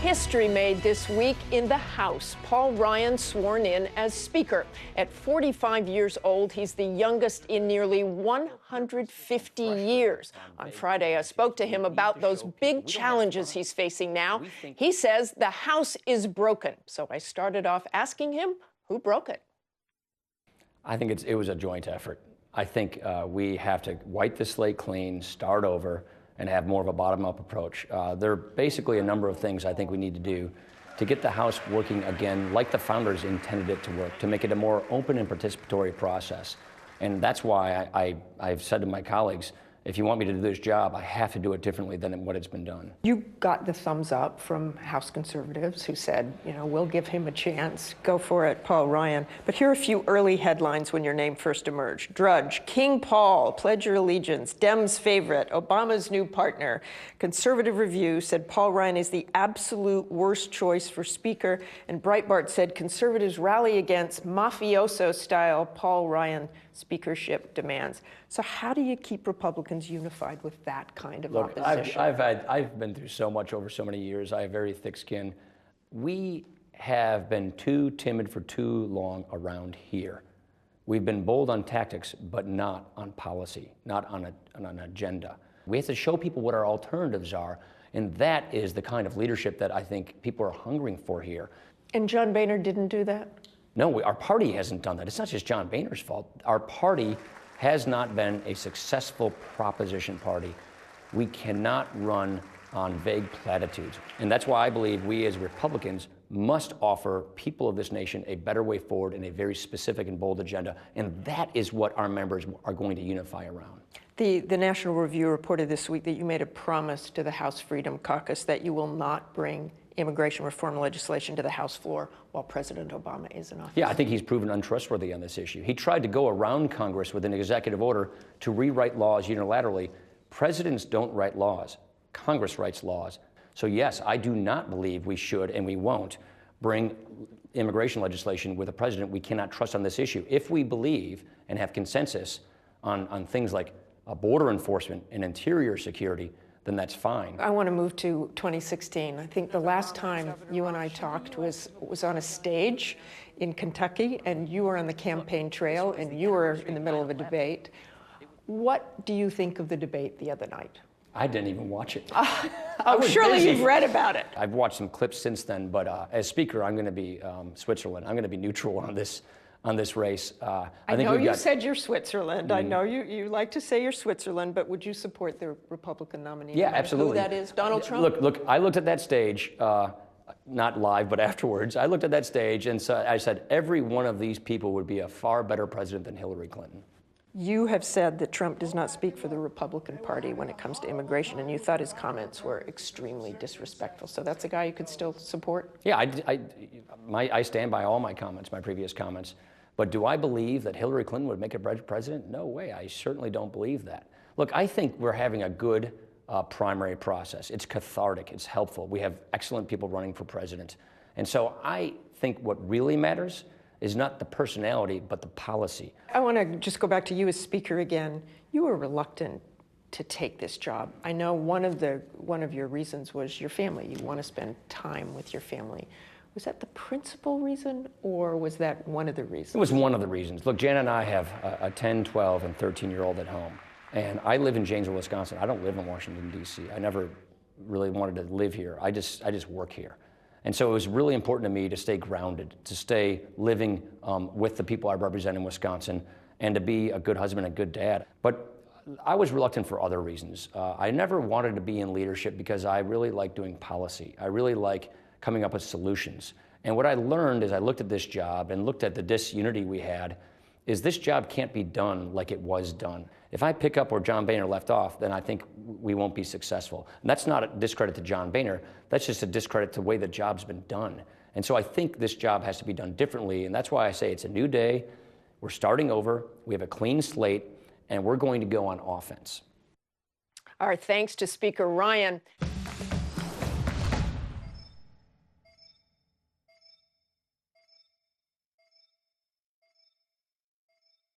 History made this week in the House. Paul Ryan sworn in as Speaker. At 45 years old, he's the youngest in nearly 150 years. On Friday, I spoke to him about those big challenges he's facing now. He says the House is broken. So I started off asking him who broke it. I think it was a joint effort. I think we have to wipe the slate clean, start over, and have more of a bottom-up approach. There are basically a number of things I think we need to do to get the House working again like the founders intended it to work, to make it a more open and participatory process. And that's why I've said to my colleagues, if you want me to do this job, I have to do it differently than what it's been done. You got the thumbs up from House conservatives who said, you know, we'll give him a chance. Go for it, Paul Ryan. But here are a few early headlines when your name first emerged. Drudge, King Paul, Pledge Your Allegiance, Dems favorite, Obama's new partner. Conservative Review said Paul Ryan is the absolute worst choice for Speaker. And Breitbart said conservatives rally against mafioso-style Paul Ryan speakership demands. So how do you keep Republicans unified with that kind of opposition? I've been through so much over so many years. I have very thick skin. We have been too timid for too long around here. We've been bold on tactics, but not on policy, not on an agenda. We have to show people what our alternatives are, and that is the kind of leadership that I think people are hungering for here. And John Boehner didn't do that? No, our party hasn't done that. It's not just John Boehner's fault. Our party has not been a successful proposition party. We cannot run on vague platitudes. And that's why I believe we as Republicans must offer people of this nation a better way forward and a very specific and bold agenda. And that is what our members are going to unify around. The National Review reported this week that you made a promise to the House Freedom Caucus that you will not bring immigration reform legislation to the House floor while President Obama is in office. Yeah, I think he's proven untrustworthy on this issue. He tried to go around Congress with an executive order to rewrite laws unilaterally. Presidents don't write laws. Congress writes laws. So yes, I do not believe we should and we won't bring immigration legislation with a president we cannot trust on this issue. If we believe and have consensus on things like border enforcement and interior security, then that's fine. I want to move to 2016. I think the last time you and I talked was on a stage in Kentucky, and you were on the campaign trail, and you were in the middle of a debate. What do you think of the debate the other night? I didn't even watch it. Surely you've read about it. I've watched some clips since then, but as Speaker, I'm going to be Switzerland. I'm going to be neutral on this race. I know you said you're Switzerland. I know you like to say you're Switzerland, but would you support the Republican nominee? Yeah, absolutely. Who that is, Donald Trump? Look, I looked at that stage, not live, but afterwards. I looked at that stage and so I said, every one of these people would be a far better president than Hillary Clinton. You have said that Trump does not speak for the Republican Party when it comes to immigration, and you thought his comments were extremely disrespectful. So that's a guy you could still support? Yeah, I stand by all my comments, my previous comments. But do I believe that Hillary Clinton would make a president? No way. I certainly don't believe that. Look, I think we're having a good primary process. It's cathartic. It's helpful. We have excellent people running for president. And so I think what really matters is not the personality, but the policy. I want to just go back to you as Speaker again. You were reluctant to take this job. I know one of your reasons was your family. You want to spend time with your family. Was that the principal reason, or was that one of the reasons? It was one of the reasons. Look, Jan and I have a 10, 12, and 13-year-old at home. And I live in Janesville, Wisconsin. I don't live in Washington, D.C. I never really wanted to live here. I just work here. And so it was really important to me to stay grounded, to stay living with the people I represent in Wisconsin, and to be a good husband and a good dad. But I was reluctant for other reasons. I never wanted to be in leadership because I really like doing policy. I really like coming up with solutions. And what I learned as I looked at this job and looked at the disunity we had is this job can't be done like it was done. If I pick up where John Boehner left off, then I think we won't be successful. And that's not a discredit to John Boehner. That's just a discredit to the way the job's been done. And so I think this job has to be done differently. And that's why I say it's a new day. We're starting over. We have a clean slate, and we're going to go on offense. Our thanks to Speaker Ryan.